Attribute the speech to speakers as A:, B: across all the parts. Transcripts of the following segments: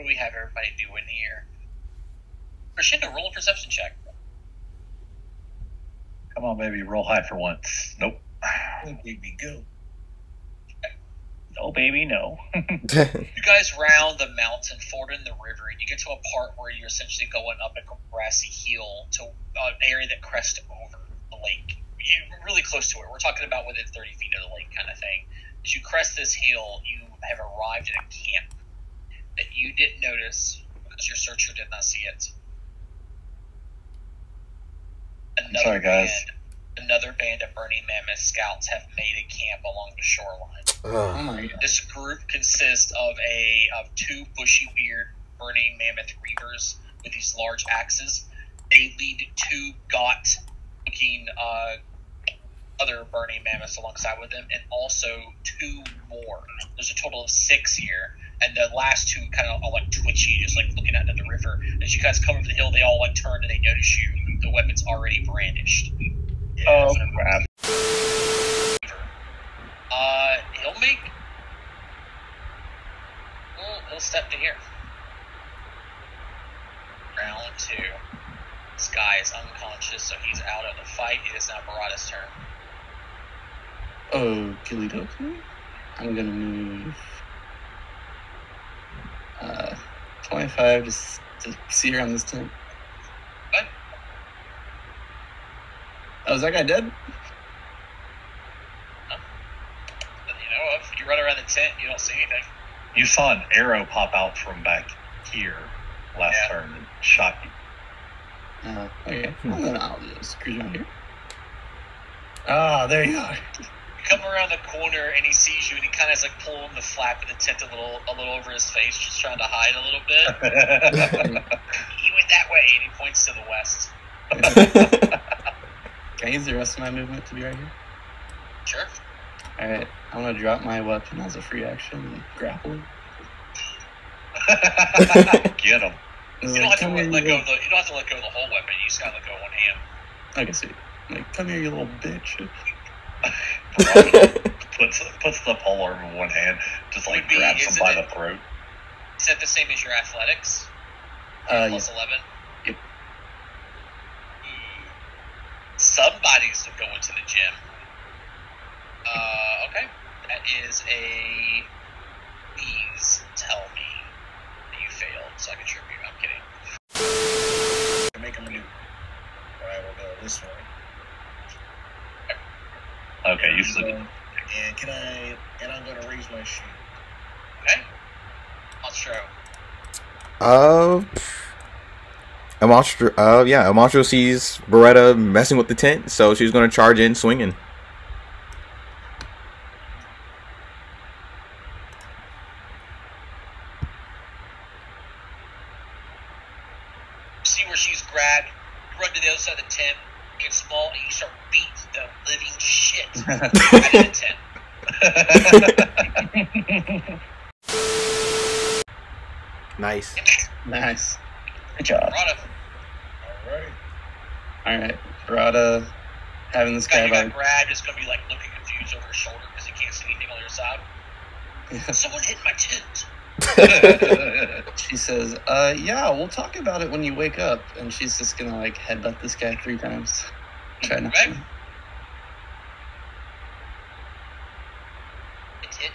A: do we have everybody doing here? Crescendo, roll a perception check.
B: Come on, baby, roll high for once. Nope.
C: Oh, baby, go.
B: No, baby, no.
A: You guys round the mountain, ford in the river, and you get to a part where you're essentially going up a grassy hill to an area that crests over the lake. You're really close to it. We're talking about within 30 feet of the lake kind of thing. As you crest this hill, you have arrived at a camp that you didn't notice because your searcher did not see it.
B: Sorry, guys.
A: Another band of Burning Mammoth scouts have made a camp along the shoreline.
D: Oh my God.
A: This group consists of two bushy-beard Burning Mammoth reavers with these large axes. They lead two gaunt-looking other Burning Mammoths alongside with them, and also two more. There's a total of 6 here, and the last two kind of all like twitchy, just like looking out into the river. As you guys come over the hill, they all like turn and they notice you. The weapon's already brandished.
B: Yeah, oh, crap.
A: He'll step to here. Round 2. This guy is unconscious, so he's out of the fight. It is now Barada's turn.
D: Okie dokie. I'm gonna move 25 just to see around this tent.
A: What?
D: Oh, is that guy dead?
A: Huh? You know of. You run around the tent, you don't see anything.
B: You saw an arrow pop out from back here last turn and shot you.
D: Okay. Well, then I'll just cruise around here. Ah, there you are.
A: You come around the corner and he sees you and he kind of is like pulling the flap of the tent a little over his face, just trying to hide a little bit. He went that way and he points to the west.
D: Can I use the rest of my movement to be right here?
A: Sure.
D: Alright, I'm gonna drop my weapon as a free action and grapple him.
B: Get him.
A: You don't have to let go of the whole weapon. You just gotta let go of one hand.
D: Okay, sweet. Like, come here, you little bitch.
B: puts the polearm in one hand, just like grabs him by the throat.
A: Is that the same as your athletics? Plus 11?
D: Yep.
A: Somebody's going to the gym. Okay. That is a... Please tell me that you failed so I can tribute. I'm kidding.
C: Make a maneuver. Alright, we'll go this way.
B: Okay, you slip it.
C: And I'm gonna raise my shield.
A: Okay. Monstro.
E: Monstro sees Beretta messing with the tent, so she's gonna charge in swinging.
A: See where she's grabbed, you run to the other side of the tent, you get small, and you start beating the living shit out of the tent.
E: Nice.
D: Nice.
B: Good job.
A: Barada.
D: Alright, Barada having this guy
A: got grabbed, is going to be like looking confused over his shoulder because he can't see anything on the other side.
D: Yeah.
A: Someone hit my tent.
D: She says, yeah, we'll talk about it when you wake up. And she's just gonna, like, headbutt this guy 3 times. Try not to.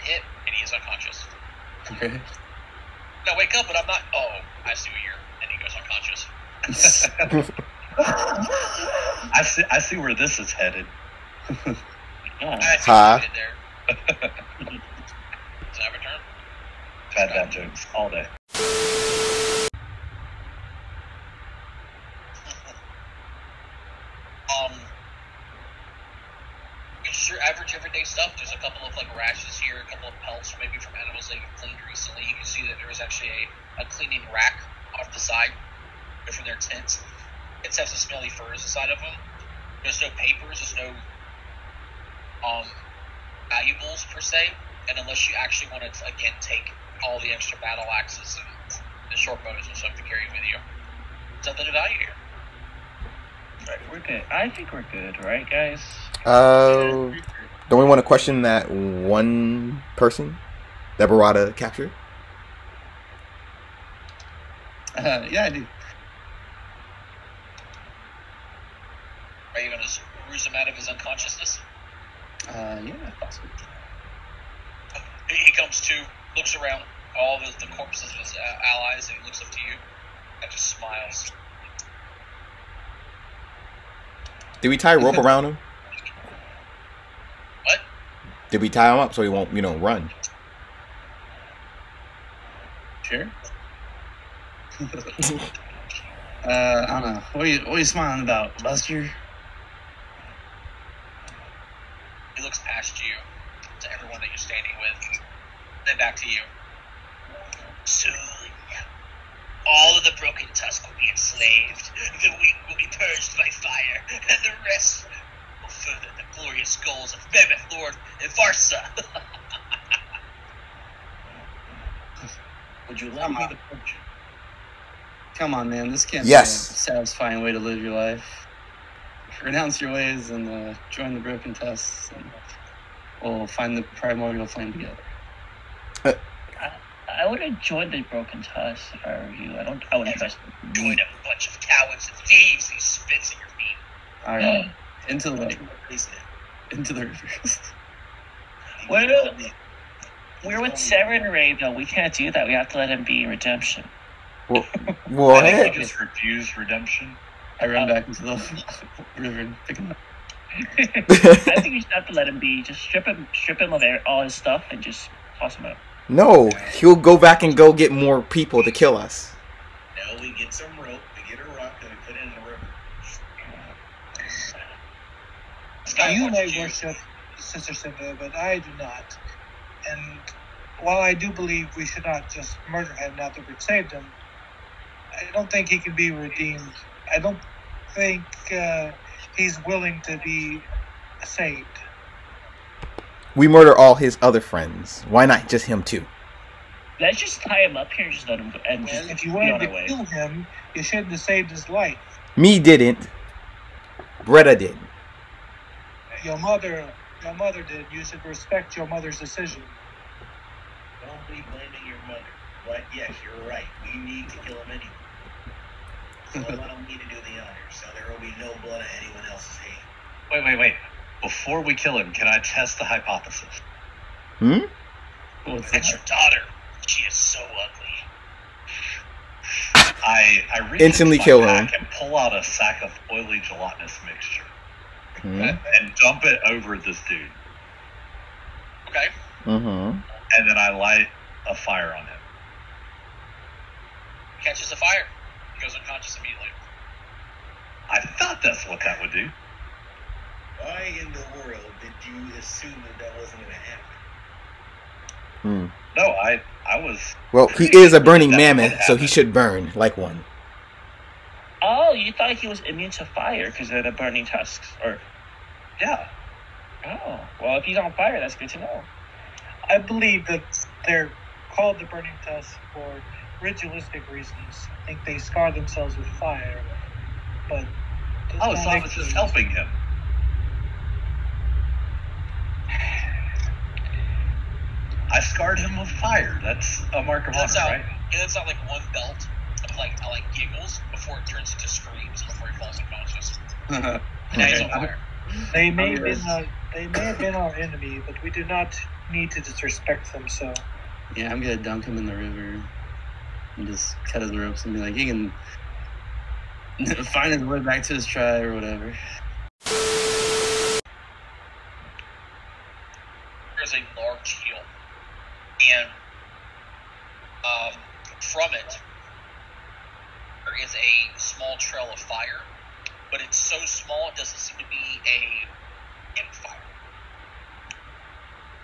A: Hit, and he is unconscious.
D: Okay.
A: Now wake up, but I'm not. Oh, I see what you're. And he goes unconscious.
B: I see where this is headed.
A: I see what you did there. Does that return?
B: Bad jokes all day.
A: It's your average everyday stuff. There's a couple of like rashes here, a couple of pelts, maybe from animals that you've cleaned recently. You can see that there was actually a cleaning rack off the side from their tent. It has some smelly furs inside of them. There's no papers. There's no valuables per se. And unless you actually want to again take all the extra battle axes and the short bows and stuff to carry with you, there's nothing of value here.
B: Right, we're good. I think we're good, right, guys?
E: Don't we want to question that one person that Barada captured?
D: Yeah, I do.
A: Are you going to ruse him out of his unconsciousness?
D: Yeah, possibly.
A: He comes to, looks around all the corpses of his allies, and he looks up to you and just smiles.
E: Did we tie a rope around him?
A: What?
E: Did we tie him up so he won't, run?
D: Sure. I don't know. What are you smiling about, Buster?
A: He looks past you, to everyone that you're standing with, then back to you. Soon, all of the Broken Tusk will be enslaved, the weak will be purged by fire, and the rest will further the glorious goals of Mammoth Lord and Varsa.
C: Would you like me to punch you?
D: Come on, man. This can't
E: Yes.
D: be a satisfying way to live your life. Renounce your ways and join the Broken Tusks, and we'll find the primordial flame together.
F: I would have joined the Broken Tusk if I were you. I wouldn't trust them.
A: Join a bunch of cowards and thieves, he spits at your feet.
D: All right. Into the lake. Into the river.
F: We're with Severin Ray, though. We can't do that. We have to let him be redemption.
B: I
E: What?
B: think he just refused redemption.
D: I run back into the river and pick him up.
F: I think we should have to let him be. Just strip him of all his stuff and just toss him out.
E: No, he'll go back and go get more people to kill us.
C: No, we get some rope, we get a rock, and we put it in the river.
G: You may worship Sister Simba, but I do not. And while I do believe we should not just murder him now that we've saved him, I don't think he can be redeemed. I don't think he's willing to be saved.
E: We murder all his other friends. Why not just him too?
F: Let's just tie him up here and just let him go. And
G: Well,
F: just
G: if you
F: be
G: wanted
F: on
G: to
F: our way.
G: kill him, you shouldn't have saved his life.
E: Me didn't. Bretta did.
G: Your mother did. You should respect your mother's decision.
C: Don't be blaming your mother. But yes, you're right. We need to kill him anyway. So allow me to do the honors, so there will be no blood on anyone else's hand.
B: Wait. Before we kill him, can I test the hypothesis?
E: Hmm?
D: What's
A: That's
D: that?
A: your daughter. She is so ugly.
B: I reach
E: Instantly
B: into my
E: kill
B: pack
E: him.
B: and pull out a sack of oily gelatinous mixture
E: Hmm?
B: and dump it over this dude.
A: Okay?
E: Mm-hmm.
B: And then I light a fire on him.
A: Catches a fire. He goes unconscious immediately.
B: I thought that's what that would do.
C: Why in the world did you assume that wasn't going to happen?
E: Hmm.
B: No, I was.
E: Well, he is a burning mammoth, so he should burn like one.
F: Oh, you thought he was immune to fire because they're the burning tusks, or?
B: Yeah.
F: Oh, well, if he's on fire, that's good to know.
G: I believe that they're called the Burning Tusk for ritualistic reasons. I think they scar themselves with fire. But
B: Oh, so I was just helping him. I scarred him with fire. That's a mark of honor,
A: That's out.
B: right?
A: And it's not like one belt of like giggles before it turns into screams before he falls unconscious. Now he's on fire.
G: they may have been our enemy, but we do not need to disrespect them. So
D: Yeah, I'm gonna dunk him in the river and just cut his ropes and be like, he can find his way back to his tribe or whatever.
A: There's a large hill, and from it there is a small trail of fire, but it's so small it doesn't seem to be a campfire.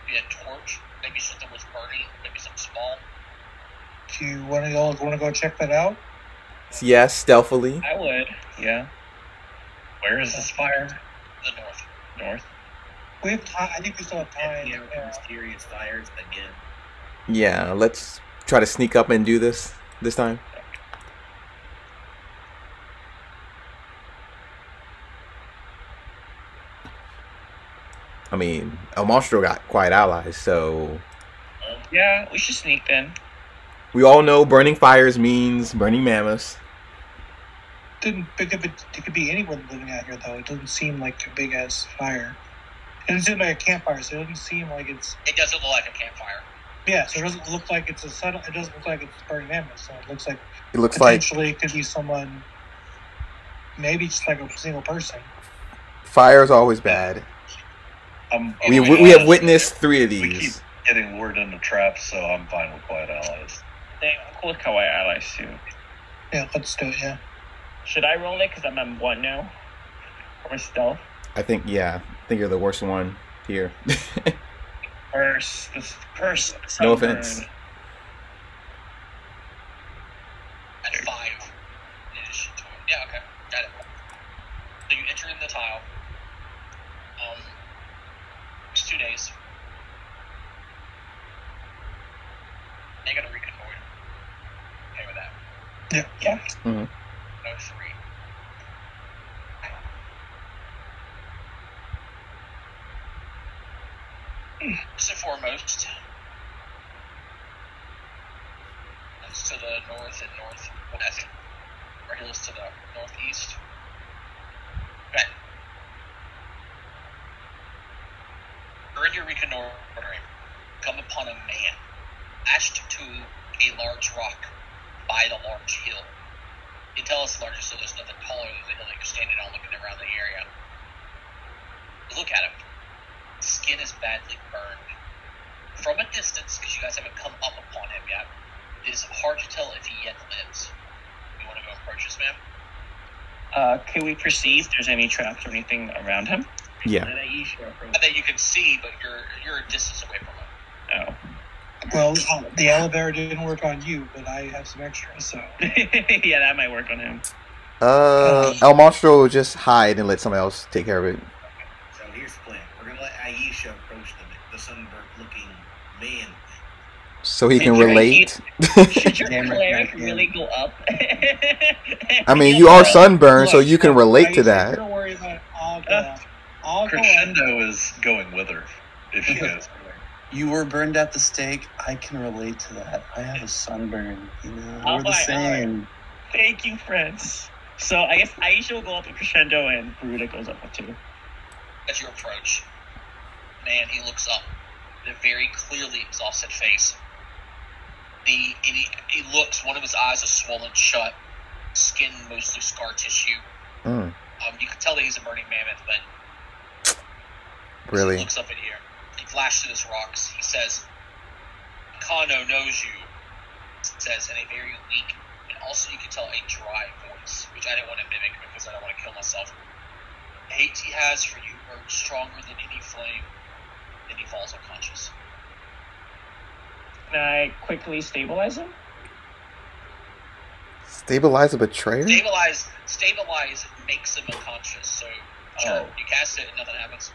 A: Maybe a torch, maybe something was burning, maybe something small.
G: do you want to go check that out?
E: Yeah, stealthily.
F: I would, yeah.
B: Where is this fire?
A: The north.
F: North.
G: We have time. I think we still have time.
C: Here with mysterious fires again.
E: Yeah, let's try to sneak up and do this time. I mean, El Monstro got quite allies, so
F: Yeah, we should sneak then.
E: We all know burning fires means burning mammoths.
G: It could be anyone living out here, though. It doesn't seem like a big ass fire. It doesn't seem like a campfire, so it doesn't seem like it's.
A: It doesn't look like a campfire.
G: Yeah, so it doesn't look like it's a subtle. It doesn't look like it's burning mammoth. So it looks like
E: Potentially
G: it could be someone. Maybe just like a single person.
E: Fire is always bad. We have witnessed 3 of
B: We keep
E: these.
B: getting lured into traps, so I'm fine with quiet allies.
F: I'm cool with kawaii allies too.
G: Yeah, let's do it. Yeah.
F: Should I roll it because I'm on 1 now? Or stealth?
E: I think you're the worst one here.
F: First
E: No offense.
A: At 5. Yeah, okay. Got it. So you enter in the tile. It's 2 days. They gotta reconnoiter. Okay with that?
G: Yeah.
E: Mm-hmm.
A: No 3. First and foremost, it's to the north and northwest. Our hill is to the northeast. Okay. During your reconnoitering, come upon a man lashed to a large rock by the large hill. You can tell it's larger, so there's nothing taller than the hill that you're standing on looking around the area. You look at him. His skin is badly burned. From a distance, because you guys haven't come up upon him yet, it is hard to tell if he yet lives. You want to go approach this man?
F: Can we perceive if there's any traps or anything around him?
E: Yeah.
A: That you can see, but you're a distance away from him.
F: Oh.
G: Well, the elevator didn't work on you, but I have some extra, so.
F: Yeah, that might work on him.
E: El Monstro will just hide and let somebody else take care of it.
C: So here's the plan. We're going to let Aisha approach the sunburnt-looking man.
E: So he can relate.
F: Should your cleric really go up?
E: I mean, you are sunburned, so you can relate to that.
G: Don't worry about it. I'll go
B: Crescendo is going with her if she goes.
D: You were burned at the stake. I can relate to that. I have a sunburn. You know, we're the
F: Alright,
D: same.
F: Thank you, friends. So I guess Aisha will go up with Crescendo and Baruda goes up with 2.
A: As you approach, man, he looks up with a very clearly exhausted face. He looks, one of his eyes is swollen shut, skin mostly scar tissue.
E: Mm.
A: You can tell that he's a burning mammoth, but
E: Really?
A: he looks up at you. He flashes at his rocks. He says, Kano knows you, says in a very weak, and also you can tell a dry voice, which I didn't want to mimic because I don't want to kill myself. The hate he has for you burns stronger than any flame. Then he falls unconscious.
F: Can I quickly stabilize him?
E: Stabilize a betrayer?
A: Stabilize makes him unconscious, so sure, you cast it and nothing happens.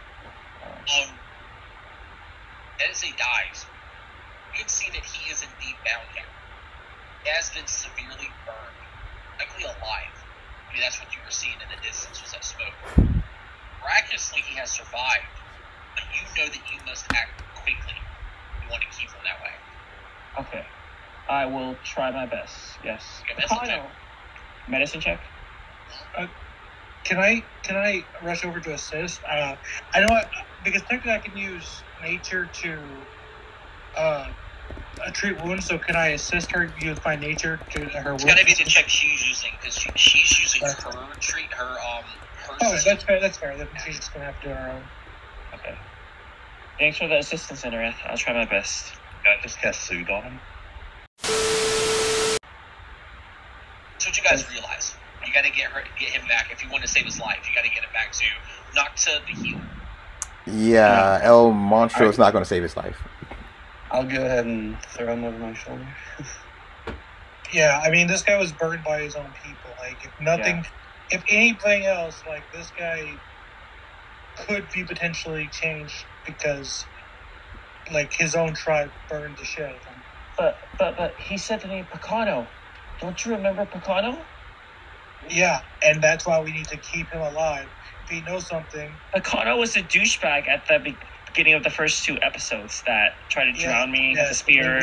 A: As he dies, you can see that he is indeed bound here. He has been severely burned, likely alive. Maybe that's what you were seeing in the distance was that smoke. Miraculously, he has survived, but you know that you must act quickly. You want to keep him that way.
F: Okay. I will try my best. Yes.
A: Okay, medicine check.
F: Medicine check?
G: Can I rush over to assist? I know because technically I can use nature to treat wounds. So can I assist her use my nature to her wounds?
A: It's gotta be the check she's using because she's using her treat her
G: Oh, that's fair. That's fair. Then she's just gonna have to do her own.
F: Okay. Thanks for the assistance, Intereth. I'll try my best.
B: Can I just cast Soothe on him?
A: So what you guys realize, you gotta get him back. If you want to save his life, you gotta get him back to not to the heal.
E: Yeah, El Monstro is not going to save his life.
D: I'll go ahead and throw him over my shoulder.
G: Yeah, I mean, this guy was burned by his own people. Like, if anything else, like, this guy could be potentially changed because, like, his own tribe burned the shit out of him.
F: But he said the name Picano. Don't you remember Picano?
G: Yeah, and that's why we need to keep him alive. If he knows something...
F: Picano was a douchebag at the beginning of the first 2 episodes that tried to drown me with a spear.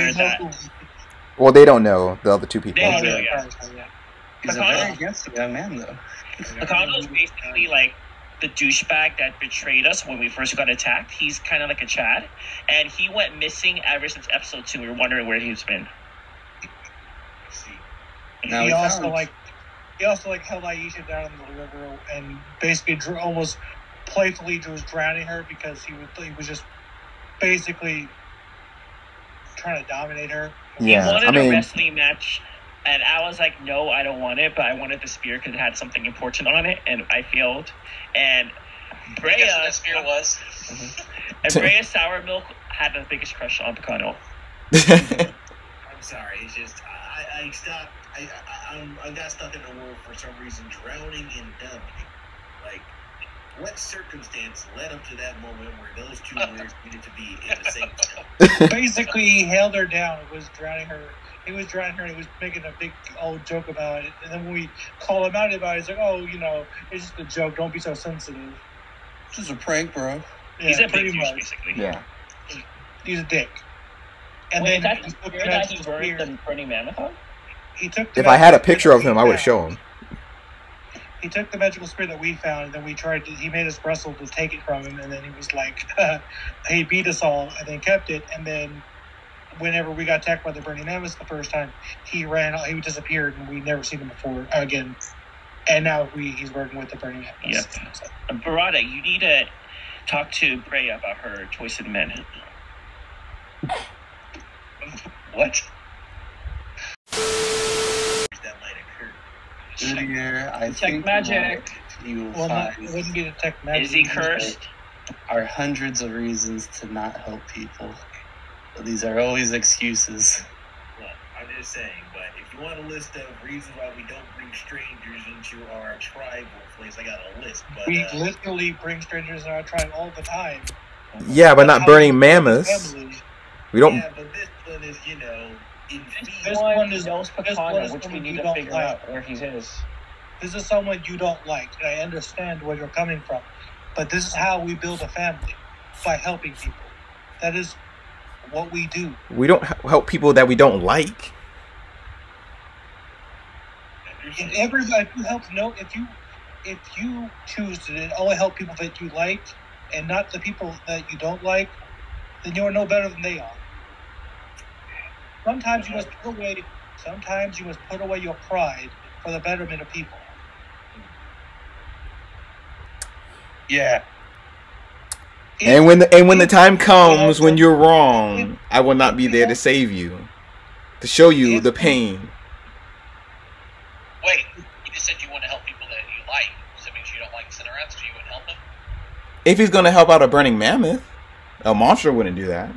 E: Well, they don't know, the other two people.
F: They
G: Oh,
F: don't know
G: yeah,
F: yet.
G: sorry, yeah.
D: He's a very handsome young man, though.
F: Nakano's basically like the douchebag that betrayed us when we first got attacked. He's kind of like a Chad, and he went missing ever since episode 2. We were wondering where he's been.
C: See,
D: Now
G: He
D: we
G: also
D: found-
G: like held Aisha down in the river and basically almost playfully was drowning her because he was just basically trying to dominate her.
E: Yeah,
F: He wanted
E: I mean-
F: a wrestling match, and I was like, no, I don't want it, but I wanted the spear because it had something important on it, and I failed. And
A: Guess what that spear was?
F: And Brea Sour Milk had the biggest crush on Picano.
C: I'm sorry. It's just I stopped. I got stuck in the world for some reason, drowning in dubbing. Like, what circumstance led up to that moment where those two words needed to be in the same sentence?
G: Basically, he held her down. It was drowning her. He was drowning her, and he was making a big old joke about it. And then when we call him out about it, he's like, "Oh, it's just a joke. Don't be so sensitive."
D: This is a prank, bro.
G: Yeah,
F: He's a big
G: pretty
F: douche,
G: much.
F: basically.
E: Yeah.
G: He's a dick. And
F: Wait,
G: then
F: that's
G: he
F: the
G: took the
F: spear that he
G: magical
F: burned
G: spear.
F: the Burning Mammoth on?
G: He took the
E: If I had a
G: magical
E: picture of
G: spear
E: him,
G: that
E: I
G: we
E: would have
G: found.
E: shown.
G: He took the magical spear that we found, and then he made us wrestle to take it from him, and then he was like, he beat us all, and then kept it, and then whenever we got attacked by the Burning Mammoth the first time, he disappeared, and we never seen him before again. And now he's working with the Burning Mammoth.
F: Yep. Barada, you need to talk to Brea about her choice in men.
A: What?
C: That might occur.
D: Earlier, I
F: Tech
D: think
F: magic.
D: you will
G: Well, it
D: find
G: wouldn't be the tech magic.
F: Is he cursed?
D: are hundreds of reasons to not help people. But these are always excuses.
C: Look, I'm just saying, but if you want a list of reasons why we don't bring strangers into our tribal place, I got a list. But
G: We literally bring strangers in our tribe all the time.
E: Yeah, but
G: That's
E: not
G: how
E: burning
G: we
E: mammoths.
G: family.
E: We don't.
C: yeah, but this one is, in
G: This
F: one
G: one is-
F: knows
G: this one
F: Picano,
G: is
F: which we
G: someone
F: need
G: you
F: to
G: don't
F: figure
G: like.
F: out where he is.
G: This is someone you don't like, and I understand where you're coming from. But this is how we build a family, by helping people. That is what we do.
E: We don't help people that we don't like.
G: And everybody who helps if you choose to only help people that you like and not the people that you don't like, then you are no better than they are. Sometimes you must put away your pride for the betterment of people.
D: Yeah.
E: And when the time comes when you're wrong, I will not be there to save you, to show you the pain.
A: Wait, you just said you want to help people that you like. Does that mean you don't like Cinerats, so you wouldn't help them?
E: If he's gonna help out a burning mammoth, a monster wouldn't do that.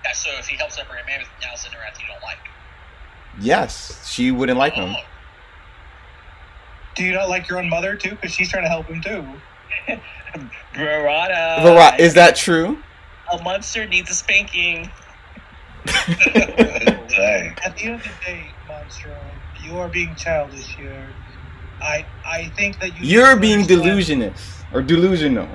A: Yeah, so if he helps out Burning Mammoth, now Cinerats you don't like.
E: Yes, she wouldn't like him.
A: Oh,
G: Do you not like your own mother too? Because she's trying to help him too.
F: Barada.
E: Is that true?
F: A monster needs a spanking.
B: Dang.
G: At the end of the day, Monstro, you are being childish here. I think that
E: You're being
G: understand-
E: delusionist or delusional.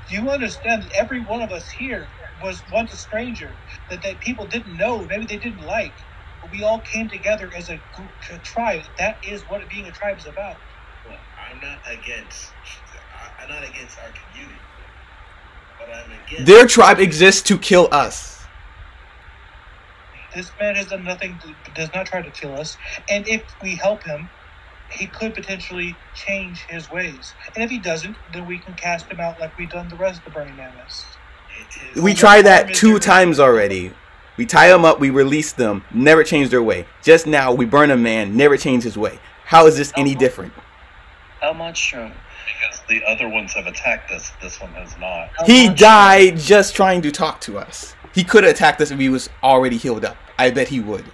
G: You understand that every one of us here was once a stranger that people didn't know, maybe they didn't like. But we all came together as a group, a tribe. That is what being a tribe is about.
C: Well, I'm not against our community, but I'm against.
E: Their tribe exists to kill us.
G: This man has done nothing, does not try to kill us. And if we help him, he could potentially change his ways. And if he doesn't, then we can cast him out like we've done the rest of the Burning Mammoths.
C: It is-
E: We tried that 2 times already. We tie them up, we release them, never change their way. Just now, we burn a man, never change his way. How is this any different?
F: El Monstro.
B: Because the other ones have attacked us, this one has not.
E: He died just trying to talk to us. He could have attacked us if he was already healed up. I bet he would.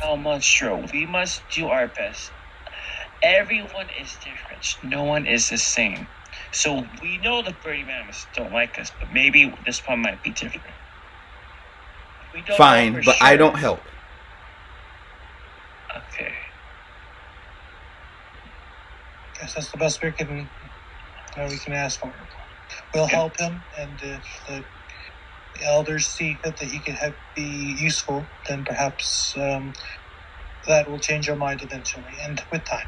F: El Monstro. We must do our best. Everyone is different. No one is the same. So we know the Burning Mammoths don't like us, but maybe this one might be different. We don't know
E: Fine,
F: for
E: but
F: sure.
E: I don't help.
F: Okay.
G: Guess that's the best we can ask for. We'll help him, and the elders see that he can be useful, then perhaps that will change your mind eventually, and with time.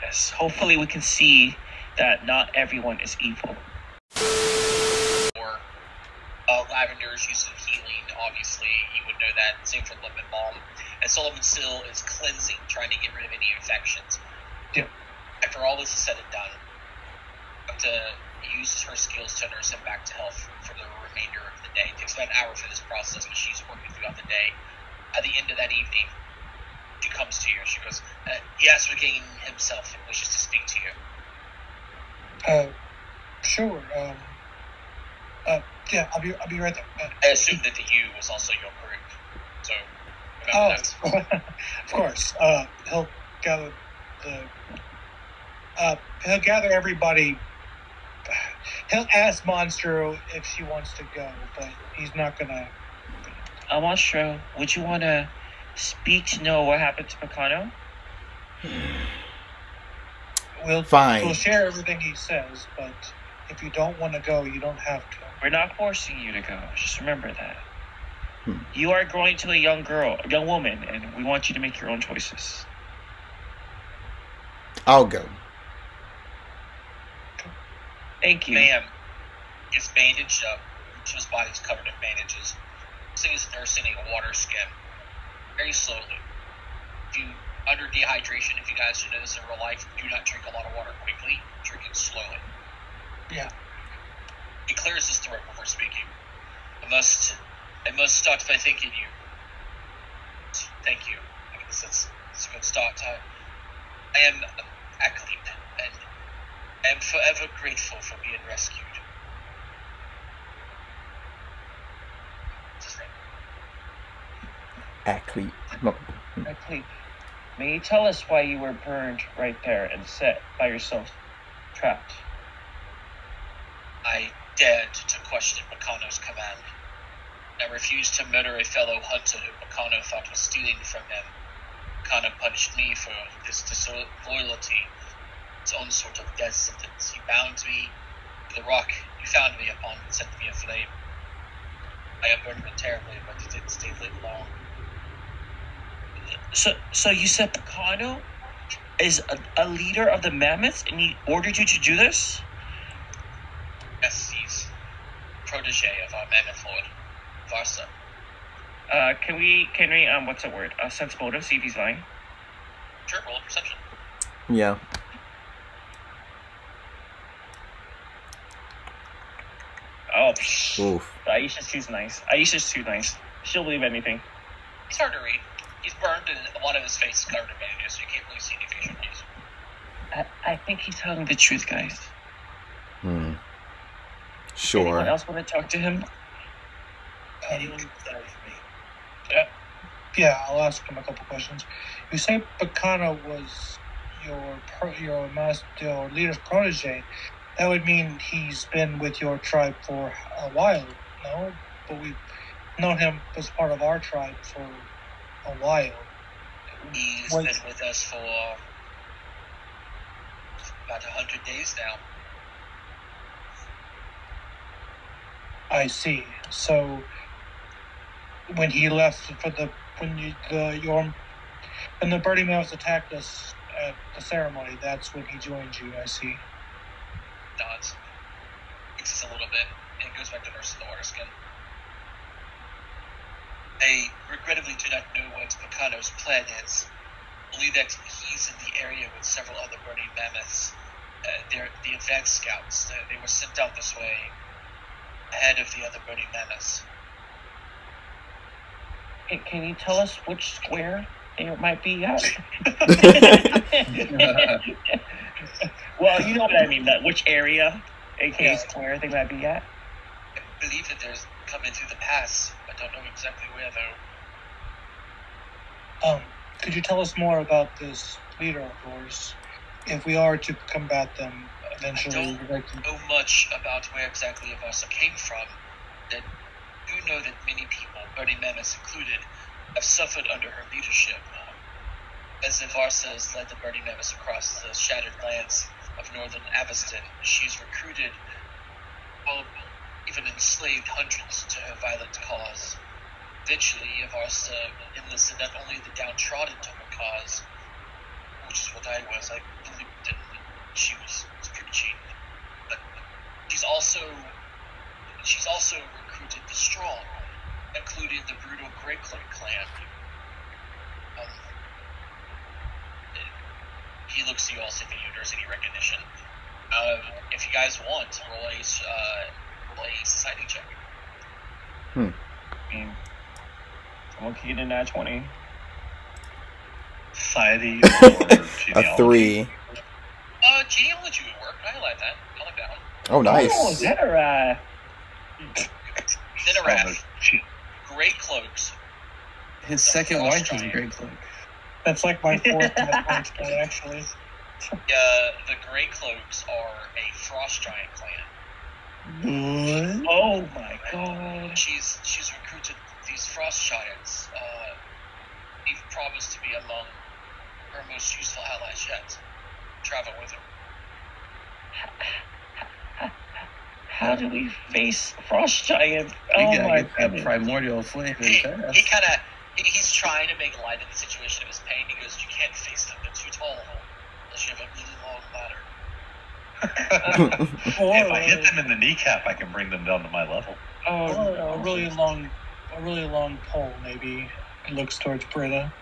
F: Yes, hopefully we can see that not everyone is evil.
A: Or Lavender's use of healing, obviously, you would know that. Same for Lemon Balm. And Solomon still is cleansing, trying to get rid of any infections.
G: Yeah.
A: After all this is said and done, to use her skills to nurse him back to health for the remainder of the day. It takes about an hour for this process, but she's working throughout the day. At the end of that evening, she comes to you. She goes, he has regained himself and wishes to speak to you.
G: Sure. Yeah, I'll be right there.
A: I assume that the you was also your group, so remember that.
G: Of course. He'll gather everybody. He'll ask Monstro if she wants to go, but he's not gonna.
F: Monstro, would you want to speak to know what happened to Picano?
E: Fine.
G: We'll share everything he says, but if you don't want to go, you don't have to.
F: We're not forcing you to go. Just remember that. You are growing to a young woman, and we want you to make your own choices.
E: I'll go.
F: Thank you.
A: Ma'am is bandaged up. His body's covered in bandages. This thing is nursing a water skin. Very slowly. Under dehydration, if you guys should know this in real life, do not drink a lot of water quickly. Drink it slowly.
G: Yeah.
A: He clears his throat before speaking. I must start by thanking you. Thank you. I guess that's a good start. I am Akhlip, and I am forever grateful for being rescued. What's his name?
E: Akhlip. No.
F: Akhlip, may you tell us why you were burned right there and set by yourself, trapped?
A: I dared to question Picano's command. I refused to murder a fellow hunter who Picano thought was stealing from him. Picano punished me for this disloyalty, his own sort of death sentence. He bound me to the rock you found me upon and set me aflame. I have burned it terribly, but it didn't stay lit long.
F: So you said Picano is a leader of the mammoths, and he ordered you to do this?
A: Yes, he's protege of our mammoth lord, Varsa.
F: Can we what's the word? Sense motive, see if he's lying.
A: Sure, roll a perception.
E: Yeah.
F: Oh,
E: Oof.
F: Aisha's too nice. Aisha's too nice. She'll believe anything.
A: He's hard to read. He's burned and one of his face is covered in bandages, so you can't really see any facial features.
F: I think he's telling the truth, guys.
E: Sure.
F: Anyone else want to talk to him?
C: Anyone besides me?
G: Yeah, I'll ask him a couple questions. You say Picano was your leader's protege. That would mean he's been with your tribe for a while, no? But we've known him as part of our tribe for a while.
A: He's been with us for about 100 days now.
G: I see. So when he left when the Birdie Mouse attacked us at the ceremony, that's when he joined you. I see.
A: Nods. Fixes a little bit and goes back to nursing the water skin. I regrettably do not know what Picano's plan is. Only that he's in the area with several other burning mammoths. They're the advanced scouts. They were sent out this way ahead of the other burning mammoths.
F: Can you tell us which square it might be at? Well, you know what I mean. Which area, aka square, they might be at?
A: I believe that they're coming through the pass. I don't know exactly where, though.
G: Could you tell us more about this leader of yours? If we are to combat them eventually,
A: I don't know much about where exactly Avasa came from. I do know that many people, burning mammoths included, have suffered under her leadership. As Avarsa has led the burning mammoths across the shattered lands of northern Aveston, she's recruited, well, even in enslaved hundreds to her violent cause. Eventually, Avarsa enlisted not only the downtrodden to her cause, which is what I was. I believed in that she was preaching, but she's also recruited the strong, including the brutal Greycloak clan. He looks to you all, see if there's any recognition. If you guys want, roll a society check.
F: Someone can get in that 20.
B: Society or genealogy?
E: A 3.
A: Genealogy would work. I like that. I like that one.
E: Oh, nice.
F: Oh, Zenarath.
A: Zenarath. Grey Cloaks.
D: His second wife is a great cloak.
G: That's like my fourth match, actually.
A: The Grey Cloaks are a Frost Giant clan.
D: What?
F: Oh my god.
A: She's recruited these Frost Giants. We've promised to be among her most useful allies yet. Travel with her.
F: How do we face Frost Giant?
D: We
F: Oh
D: gotta
F: my
D: get that
F: god.
D: primordial flame in fast.
A: He's trying to make light of the situation of his pain. He goes, "You can't face them; they're too tall. Unless you have a really long ladder."
B: If I hit them in the kneecap, I can bring them down to my level.
F: Oh,
G: Or
F: no.
G: a really long pole, maybe. It looks towards Britta.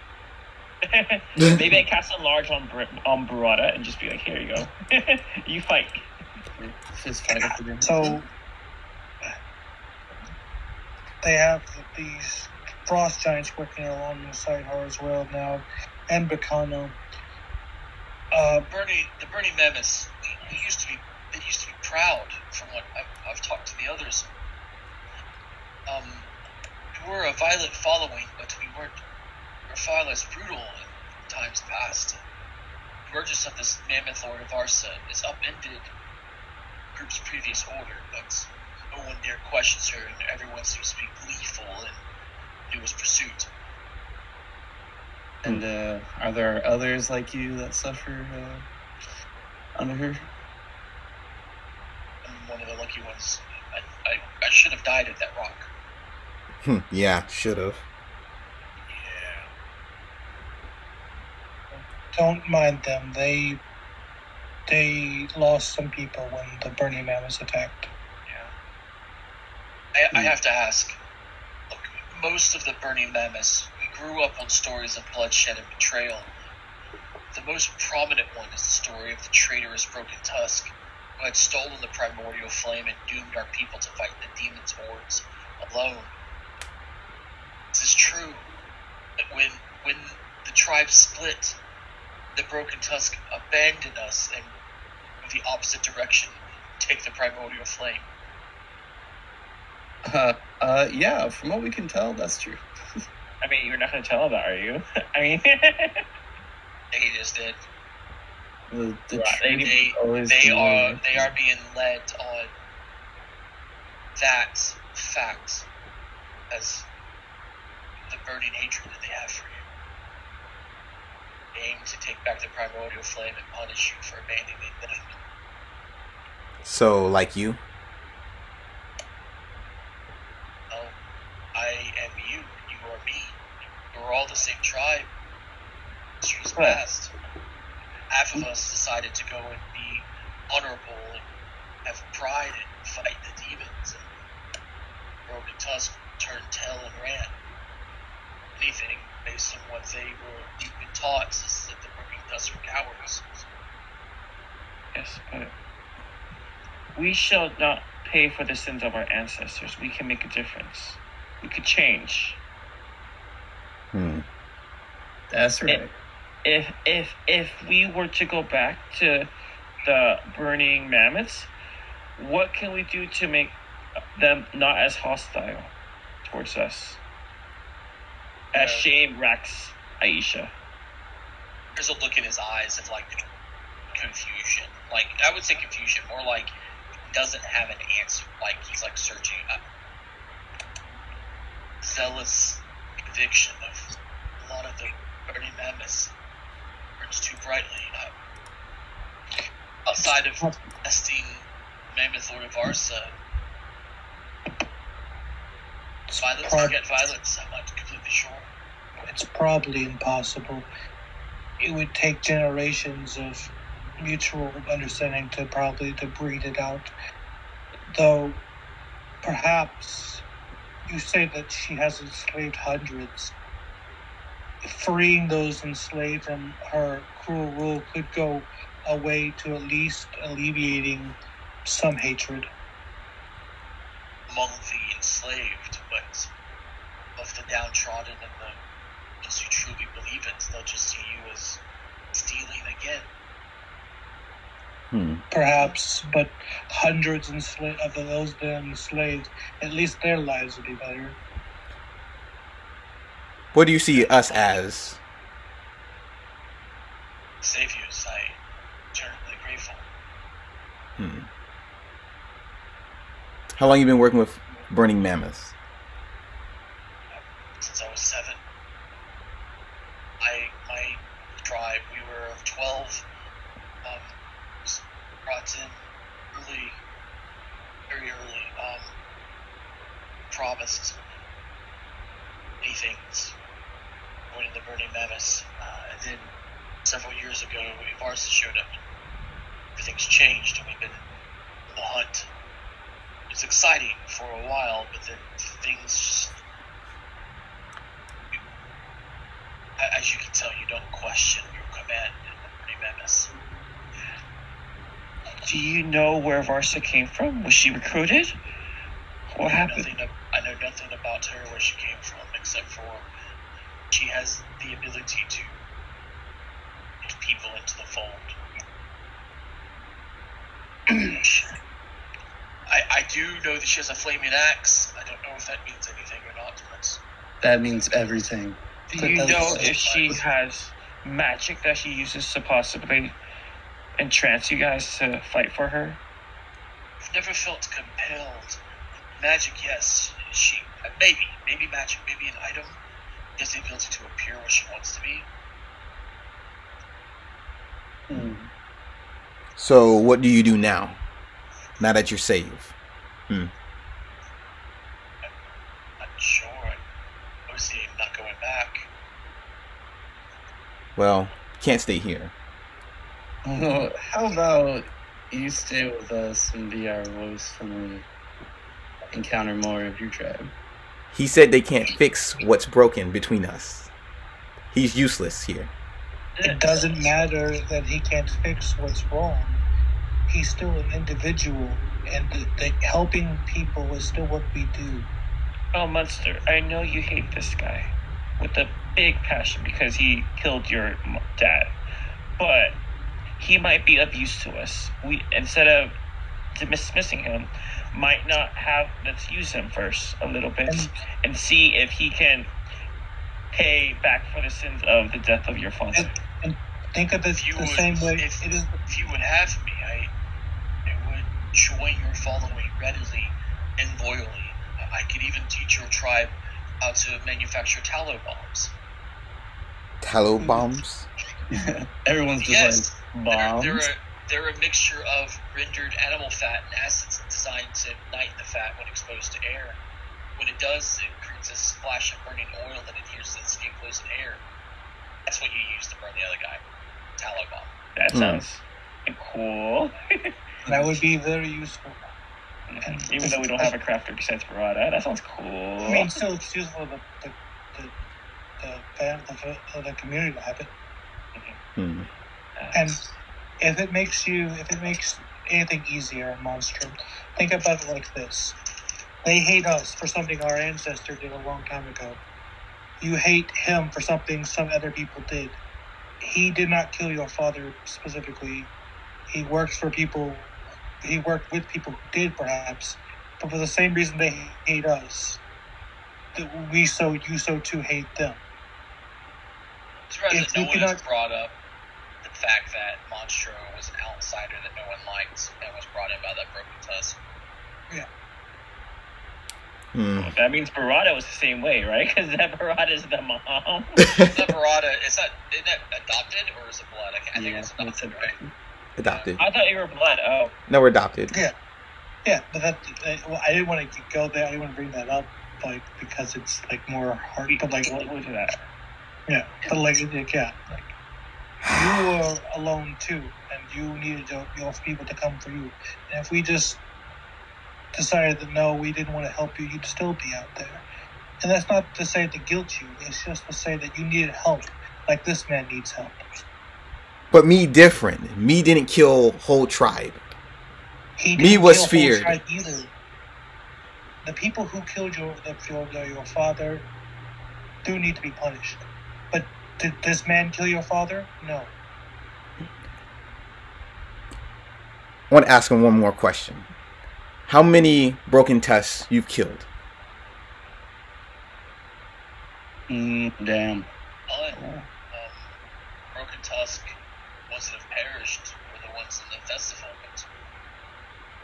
F: Maybe I cast a large on Barada and just be like, here you go. You fight.
D: Fist fight with them.
G: So they have these Frost Giants working alongside her as well now, and Bacano.
A: The Burning Mammoths. They used to be proud. From what I've talked to the others. We were a violent following, but we weren't far less brutal in times past. The emergence of this mammoth Lord of Arsa has upended the group's previous order, but no one dare questions her, and everyone seems to be gleeful in newest pursuit.
D: And are there others like you that suffer under her?
A: I'm one of the lucky ones. I should have died at that rock.
E: Yeah, should have.
G: Don't mind them. They lost some people when the Burning Mammoths attacked.
A: Yeah. I have to ask. Look, most of the Burning Mammoths, we grew up on stories of bloodshed and betrayal. The most prominent one is the story of the traitorous Broken Tusk, who had stolen the primordial flame and doomed our people to fight the demon's hordes alone. This is true. That when the tribe split, the Broken Tusk abandoned us and moved the opposite direction, take the primordial flame.
D: Yeah, from what we can tell, that's true.
F: I mean, you're not going to tell that, are you? I mean,
A: They just did.
D: The
F: Right,
D: tree always
A: They are
D: denied.
A: being led on that fact as the burning hatred that they have for you. They aim to take back the primordial flame and punish you for abandoning them.
E: So, like you?
A: Oh, I am you. You are me. We're all the same tribe. History's past. Half of us decided to go and be honorable and have pride and fight the demons. And Broken Tusk turned tail and ran. Anything based on what they were been taught is that the Broken Tusk were cowards.
F: yes, but we shall not pay for the sins of our ancestors. We can make a difference. We could change.
D: That's right.
F: If we were to go back to the Burning Mammoths, what can we do to make them not as hostile towards us? As shame racks Aisha.
A: There's a look in his eyes of like confusion. Like, I would say confusion, more like he doesn't have an answer. Like he's like searching up. Zealous conviction of a lot of the Burning Mammoths burns too brightly. Outside of testing Mammoth Lord of Arsa, Violence beget violence. I'm not completely sure.
G: It's probably impossible. It would take generations of mutual understanding to breed it out. Though, perhaps you say that she has enslaved hundreds. Freeing those enslaved from her cruel rule could go a way to at least alleviating some hatred.
A: Among the enslaved, but of the downtrodden and the those who truly believe it, they'll just see you as stealing again.
G: Perhaps, but hundreds of those then enslaved, at least their lives would be better.
E: What do you see us as?
A: Saviors, I eternally grateful.
E: How long you been working with Burning Mammoths?
A: Since I was 7. My tribe, we were 12, was brought in early, very early, promised many things going to the Burning Mammoths, and then several years ago, Varsa showed up. Everything's changed, and we've been on the hunt. It's exciting for a while, but then things just, as you can tell, you don't question your command in the Burning Mammoths.
F: Do you know where Varsa came from? Was she recruited? What happened?
A: I know nothing about her, where she came from, except for she has the ability to get people into the fold. I do know that she has a flaming axe. I don't know if that means anything or not, but
D: That means everything.
F: Do you know if she has magic that she uses to possibly entrance you guys to fight for her?
A: I've never felt compelled. Magic, yes. She maybe magic, maybe an item. Has the ability to appear where she wants to be.
E: So what do you do now? Now that you're saved?
A: I'm not sure. Obviously, I'm not going back.
E: Well, can't stay here.
D: How about you stay with us and be our host when we encounter more of your tribe?
E: He said they can't fix what's broken between us. He's useless here.
G: It doesn't matter that he can't fix what's wrong. He's still an individual, and the helping people is still what we do.
F: Oh, Munster, I know you hate this guy with a big passion because he killed your dad, but he might be of use to us. We, instead of dismissing him, might not have, let's use him first a little bit and see if he can pay back for the sins of the death of your father.
G: And think of it the same way.
A: If you would have me, I would join your following readily and loyally. I could even teach your tribe how to manufacture tallow bombs.
E: Tallow bombs?
D: Everyone's just like, bombs?
A: They're a mixture of rendered animal fat and acids designed to ignite the fat when exposed to air. When it does, it creates a splash of burning oil that adheres to the skin, flows in air. That's what you use to burn the other guy. Tallow bomb.
F: That sounds cool.
G: That would be very useful.
F: Even though we don't have a crafter besides Barada, that sounds cool.
G: I mean, still, it's useful for the community to have it. And if it makes anything easier in Monstrum, think about it like this. They hate us for something our ancestor did a long time ago. You hate him for something some other people did. He did not kill your father specifically. He worked for people. He worked with people who did, perhaps, but for the same reason they hate us, that you so too hate them.
A: It's right that no one has brought up the fact that Monstro was an outsider that no one liked and was brought in by that broken tusk.
G: Yeah.
F: Well, that means Barada was the same way, right? Because that Barada is the mom.
A: Isn't that adopted or is it blood? I think it's adopted, right?
E: Adopted.
F: I thought you were blood. Oh.
E: No, we're adopted.
G: Yeah, but well, I didn't want to go there. I didn't want to bring that up like because it's like more hard. But like,
F: What was that?
G: yeah, but like, yeah, like you were alone too, and you needed your people to come for you. And if we just decided that no, we didn't want to help you, you'd still be out there. And that's not to say to guilt you. It's just to say that you needed help, like this man needs help.
E: But me different. Me didn't kill whole tribe.
G: He
E: Me
G: didn't
E: was
G: kill whole
E: feared.
G: tribe either. The people who killed your father do need to be punished. But did this man kill your father? No.
E: I want to ask him one more question. How many broken tusks you've killed?
D: Damn.
A: Broken Tusk, ones that have perished were the ones in the festival, but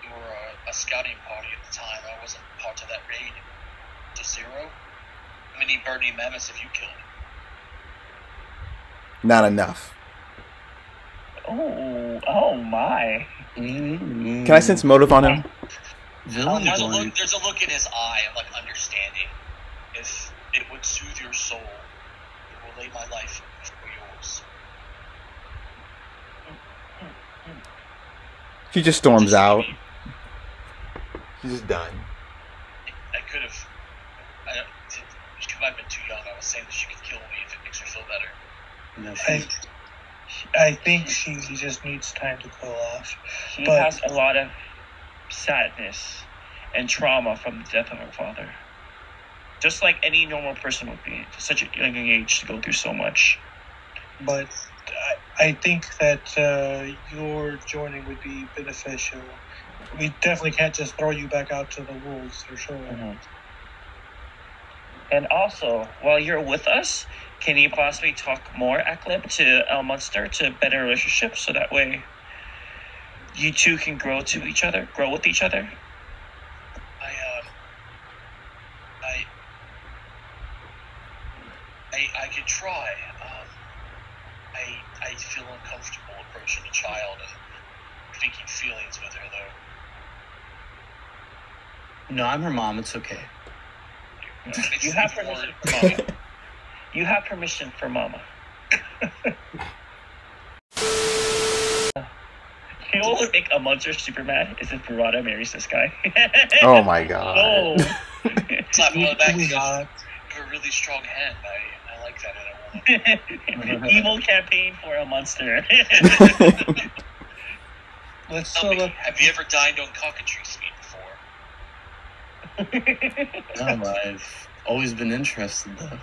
A: we were a scouting party at the time. I wasn't part of that raid. To 0. How many burning mammoths have you killed?
E: Not enough.
F: Oh my.
E: Can I sense motive on him?
D: Villain
A: There's a
D: boy.
A: look in his eye of like understanding. If it would soothe your soul, I will lay my life for yours.
E: She just storms out. She's just done.
A: I could have. She might have been too young. I was saying that she could kill me if it makes her feel better.
D: No,
G: I think she just needs time to cool off.
F: She
G: But-
F: has a lot of sadness and trauma from the death of her father. Just like any normal person would be. At such a young age to go through so much.
G: But I think that your joining would be beneficial. We definitely can't just throw you back out to the wolves, for sure.
F: Mhm. And also, while you're with us, can you possibly talk more, Aklib, to El Munster to better relationships so that way you two can grow with each other?
A: I could try. I feel uncomfortable approaching a child and thinking feelings with her, though.
D: No, I'm her mom. It's okay.
F: You have permission for Mama. You have permission for Mama. You know what would make a Munster super mad is if Barada marries this guy.
E: Oh my god.
F: Oh.
A: Slap him on the back.
G: We
A: You
G: got
A: have a really strong hand. I like that in a woman.
F: Evil campaign for a monster.
G: let's
A: Tell me,
G: look.
A: have you ever dined on cockatrice meat before?
D: No, I've always been interested, though.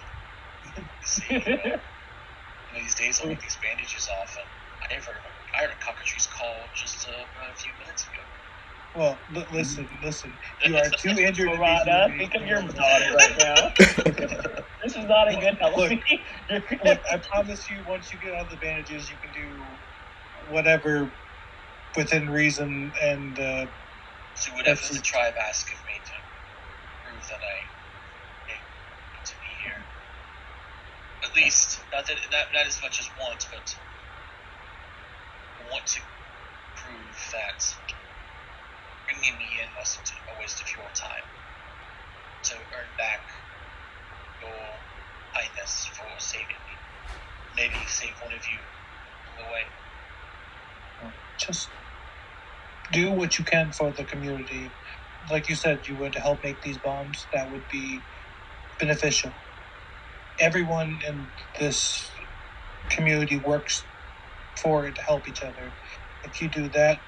A: See, one of these days I'll get these bandages off. And I heard a cockatrice call just a few minutes ago.
G: Well, listen. You are too injured to be
F: Barada,
G: here.
F: think of your daughter right now. This is not a good help.
G: Look, I promise you, once you get out of the bandages, you can do whatever within reason and
A: So whatever the tribe asks of me to prove that I need to be here. At least, not as much as once, but I want to prove that bringing me in wasn't a waste of your time. To earn back your kindness for saving me. Maybe save one of you on the way.
G: just do what you can for the community. Like you said, you would help make these bombs. That would be beneficial. Everyone in this community works for it to help each other. If you do that,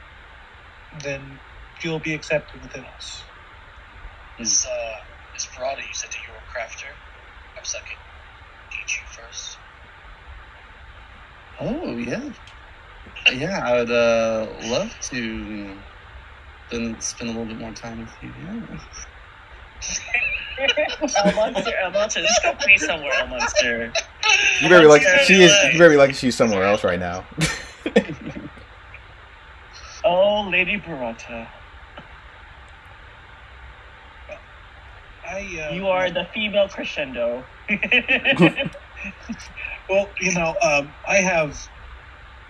G: then you'll be accepted within us.
A: Is Parada, you said that you're a crafter? Perhaps I could teach you first.
D: Oh, yeah. Yeah, I would love to then spend a little bit more time with you. Yeah.
F: El Munster, this company somewhere, El Munster.
E: You very lucky. She is. You're very lucky she's somewhere else right now.
F: Oh, Lady Barata. You are the female crescendo.
G: Well, I have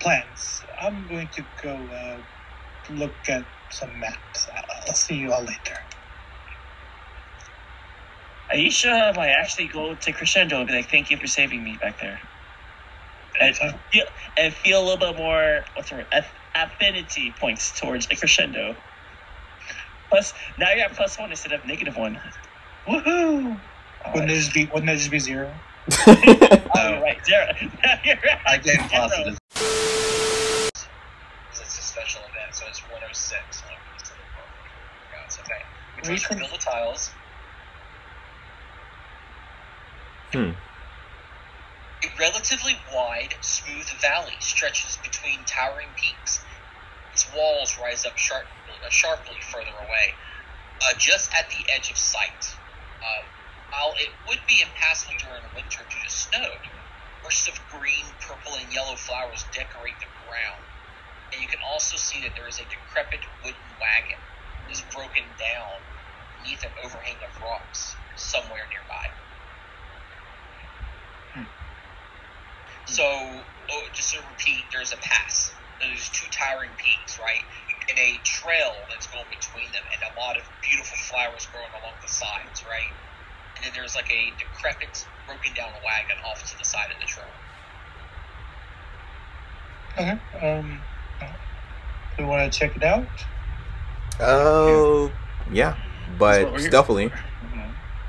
G: plans. I'm going to go look at some maps. I'll see you all later.
F: Aisha might actually go to Crescendo and be like, "Thank you for saving me back there," and feel a little bit more affinity points towards a Crescendo. Plus, now you're at +1 instead of -1. Woohoo!
G: Wouldn't that just be 0?
F: Oh, you're right, 0. Now you're right.
B: I gave positive.
A: It's a special event, so it's 106. Okay. We first reveal the tiles. A relatively wide, smooth valley stretches between towering peaks. Its walls rise up sharply further away, just at the edge of sight. While it would be impassable during winter due to snow, bursts of green, purple, and yellow flowers decorate the ground. And you can also see that there is a decrepit wooden wagon that is broken down beneath an overhang of rocks somewhere nearby. So, just to repeat, there's a pass. There's 2 towering peaks, right? And a trail that's going between them, and a lot of beautiful flowers growing along the sides, right? And then there's like a decrepit, broken down wagon off to the side of the trail.
G: Okay. We want to check it out.
E: Oh, yeah, but stealthily.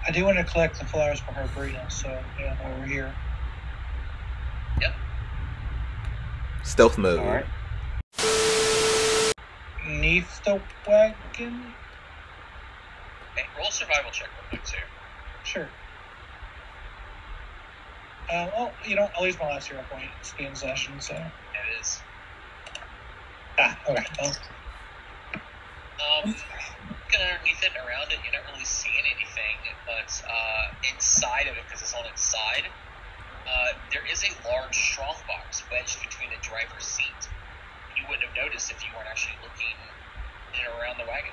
G: I do want to collect the flowers for her burrito, so yeah, while we're here.
A: Yep.
E: Stealth mode.
F: All right.
G: Neath the wagon?
A: Okay, roll a survival check real quick, too.
G: Sure. I'll use my last hero point. It's game session, so.
A: It is.
G: Okay. Well.
A: Looking underneath it and around it, you're not really seeing anything, but inside of it, because it's on its side, there is a large strongbox wedged between the driver's seat. You wouldn't have noticed if you weren't actually looking in and around the wagon.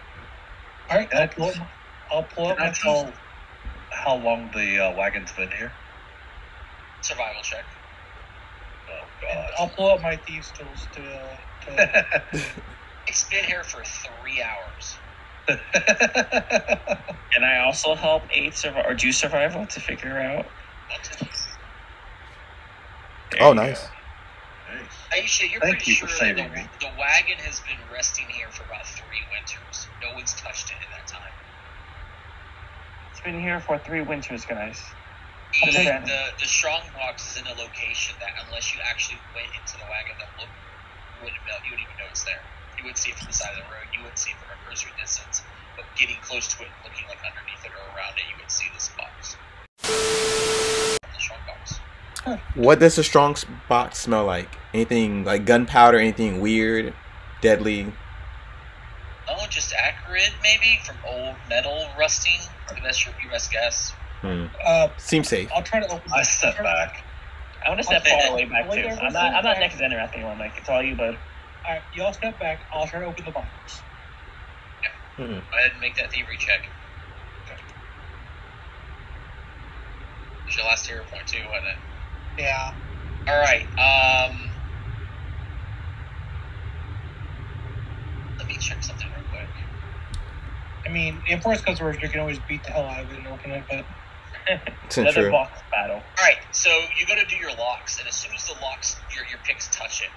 G: All right, I'll pull up my
B: tell how long the wagon's been here?
A: Survival check.
B: Oh, God.
G: I'll pull up my thieves' tools to
A: It's been here for 3 hours.
F: Can I also help aid or do survival to figure out?
E: Oh, nice.
A: Aisha, you're
B: Thank
A: pretty
B: you
A: sure
B: for
A: that
B: saving me.
A: the wagon has been resting here for about 3 winters. No one's touched it in that time.
F: It's been here for 3 winters, guys.
A: The strong box is in a location that, unless you actually went into the wagon to look, you wouldn't even notice there. You would see it from the side of the road. You wouldn't see it from a cursory distance. But getting close to it, looking like underneath it or around it, you would see this box. The strong box.
E: What does the strong box smell like? Anything like gunpowder? Anything weird, deadly?
A: Oh, just acrid, maybe, from old metal rusting. That's your best guess.
E: Seems safe.
G: I'll try to open.
B: I step back.
F: I want to step all the way back too. I'm not next to anything. I'm like, it's all you, bud.
G: All right, y'all step back. I'll try to open the box.
A: Go ahead and make that thievery check. It's your last hero point too, wasn't it?
G: Yeah.
A: All right. Let me check something real quick.
G: I mean, in first comes worse, you can always beat the hell out of it and open it, but
F: Another
E: True.
F: box battle.
A: All right, so you go to do your locks, and as soon as the locks, your picks touch it,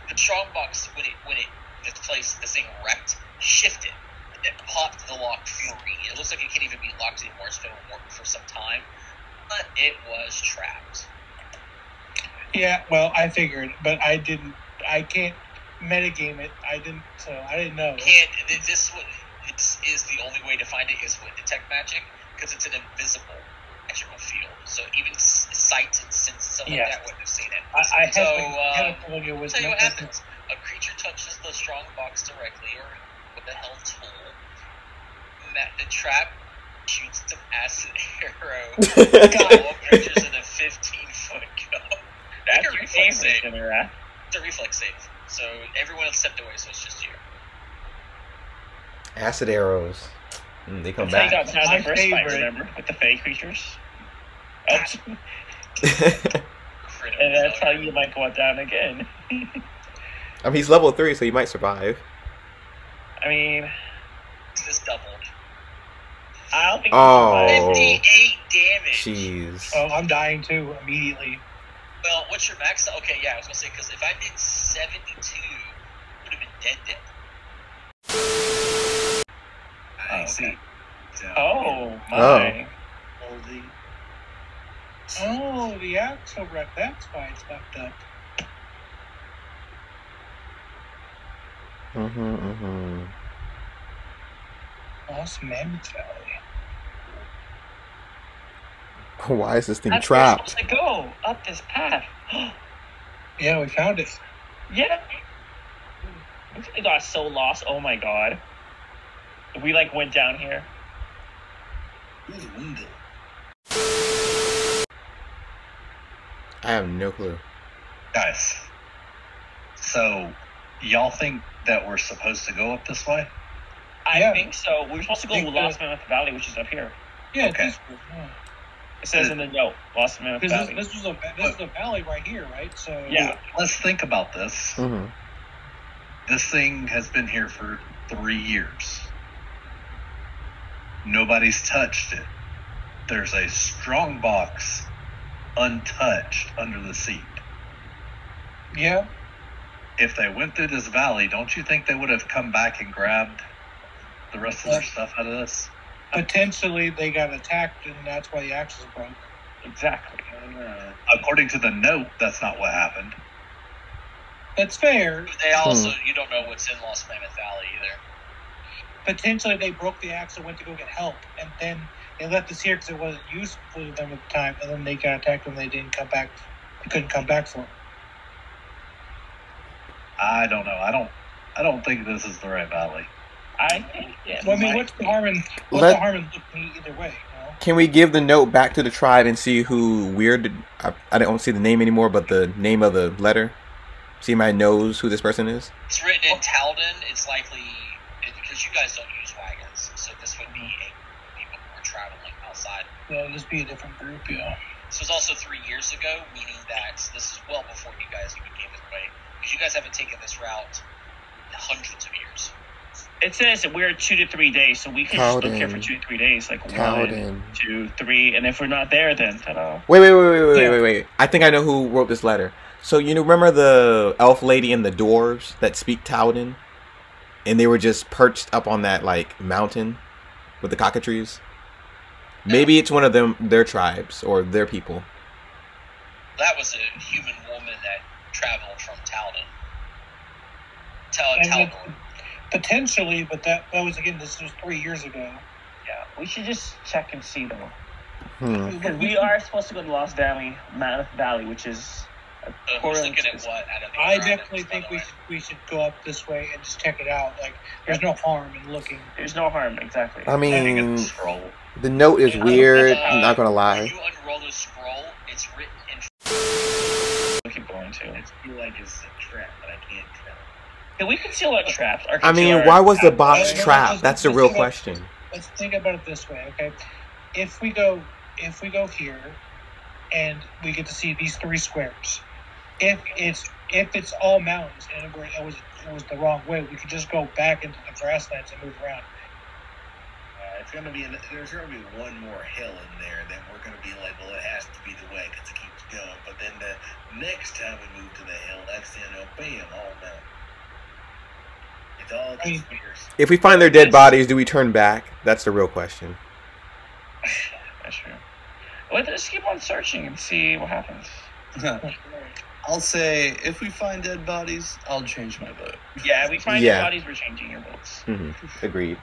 A: the strong box when it this thing wrecked, shifted, and popped the lock free. It looks like it can't even be locked anymore. It's been warped for some time, but it was trapped.
G: yeah. Well, I figured, but I can't metagame it. I didn't know.
A: This is the only way to find it is with detect magic, because it's an invisible magical field. So even sight and sense and stuff like that wouldn't have seen it.
G: I
A: So,
G: had a feeling it was.
A: tell you what happens. A creature touches the strong box directly or with a held tool. The trap shoots an acid arrow. All creatures in a 15-foot go.
F: That's
A: Make a
F: your
A: reflex
F: favorite,
A: save.
F: Samira.
A: It's a reflex save. So everyone else stepped away, so it's just you.
E: Acid arrows. They come
F: That's how you
E: back.
F: got
G: My
F: the first fight,
G: favorite.
F: remember? With the fey creatures. Oh,
A: Critical
F: and that's how
A: failure.
F: you might go down again.
E: I mean, he's level 3, so he might survive.
F: I mean,
A: This doubled.
F: I don't think
E: Oh.
F: he survived.
A: 58 damage.
E: Jeez.
G: Oh, I'm dying too immediately.
A: Well, what's your max? Okay, yeah, I was gonna say because if I did 72, I would have been dead.
C: I
F: Oh,
C: see.
F: okay.
C: So,
F: Oh my!
C: holding.
G: Oh, the axle wreck. That's why it's fucked up. Lost Mammoth Valley.
E: Why is this thing
F: That's where we're
E: trapped?
F: supposed to go up this path.
G: Yeah, we found it.
F: Yeah. We got so lost. Oh my god. We like went down here.
C: Where's the window?
E: I have no clue.
B: Guys, so y'all think that we're supposed to go up this way?
F: I
G: Yeah.
F: think so. We're supposed to go
G: Think
F: Lost Mammoth Valley, which is up here.
G: Yeah,
B: Okay.
G: yeah.
F: It says in the note, Lost Mammoth
G: Because
F: Valley.
G: this is a valley right here, right? So
F: Yeah.
B: Let's think about this.
E: Mm-hmm.
B: This thing has been here for 3 years. Nobody's touched it. There's a strong box untouched under the seat.
G: yeah.
B: If they went through this valley, don't you think they would have come back and grabbed the rest of their stuff out of this?
G: Potentially they got attacked, and that's why the axles broke.
F: Exactly.
B: According to the note, that's not what happened.
G: That's fair.
A: They also, you don't know what's in Lost Mammoth Valley either.
G: Potentially they broke the axle, went to go get help, and then they left us here because it wasn't useful to them at the time, and then they got attacked and they didn't come back. They couldn't come back for it.
B: I don't know. I don't think this is the right valley.
F: I think it
G: Well, I mean,
F: might
G: what's the
F: be.
G: harm in
E: Let-
G: looking either way? You know?
E: Can we give the note back to the tribe and see who weird? I don't see the name anymore, but the name of the letter. See, if I knows who this person is.
A: It's written in Talden. It's likely because you guys don't use wagons, so this would be people who are traveling outside.
G: Yeah, just be a different group. Yeah.
A: This was also 3 years ago, meaning that this is well before you guys even came this way, because you guys haven't taken this route in hundreds of years.
F: It says that we're 2 to 3 days, so we can just look here for
E: Towden.
F: 2 to 3 days. Like
E: Towden.
F: 1, 2, 3, and if we're not there, then ta-da.
E: Wait. I think I know who wrote this letter. So you remember the elf lady and the dwarves that speak Towden? And they were just perched up on that like mountain with the cockatrices? Maybe it's one of them, their tribes or their people.
A: That was a human woman that traveled from Talden.
G: And
A: Taldor.
G: Potentially, but that was again. This was 3 years ago.
F: Yeah, we should just check and see though.
E: Hmm.
F: We are supposed to go to Lost Valley, Mammoth Valley, which is
A: Who's looking at what out of the
G: I
A: environment,
G: definitely
A: by
G: think
A: the way?
G: we should go up this way and just check it out. Like, there's no harm in looking.
F: There's no harm, exactly.
E: I mean,
B: Scroll.
E: the note is weird. I'm not gonna
A: When
E: lie.
A: you unroll the scroll, it's written in.
F: We keep going to.
C: I feel like it's a trap, but I can't tell.
F: Yeah, we can seal our traps. Or
E: I mean,
F: conceal our
E: why was the
F: traps.
E: box
G: No,
E: trapped? That's the real
G: let's think
E: question.
G: Let's think about it this way, okay? If we go here, and we get to see these 3 squares, if it's all mountains and it was the wrong way, we could just go back into the grasslands and move around.
C: There's gonna be one more hill in there that we're gonna be like, well, it has to be the way because it keeps going. But then the next time we move to the hill, that's bam, all mountain. It's all just figures.
E: If we find their dead bodies, do we turn back? That's the real question.
F: That's true. Let's just keep on searching and see what happens.
D: I'll say if we find dead bodies, I'll change my vote.
F: Yeah, we find
E: Yeah.
F: the bodies, we're changing your votes.
E: Agreed.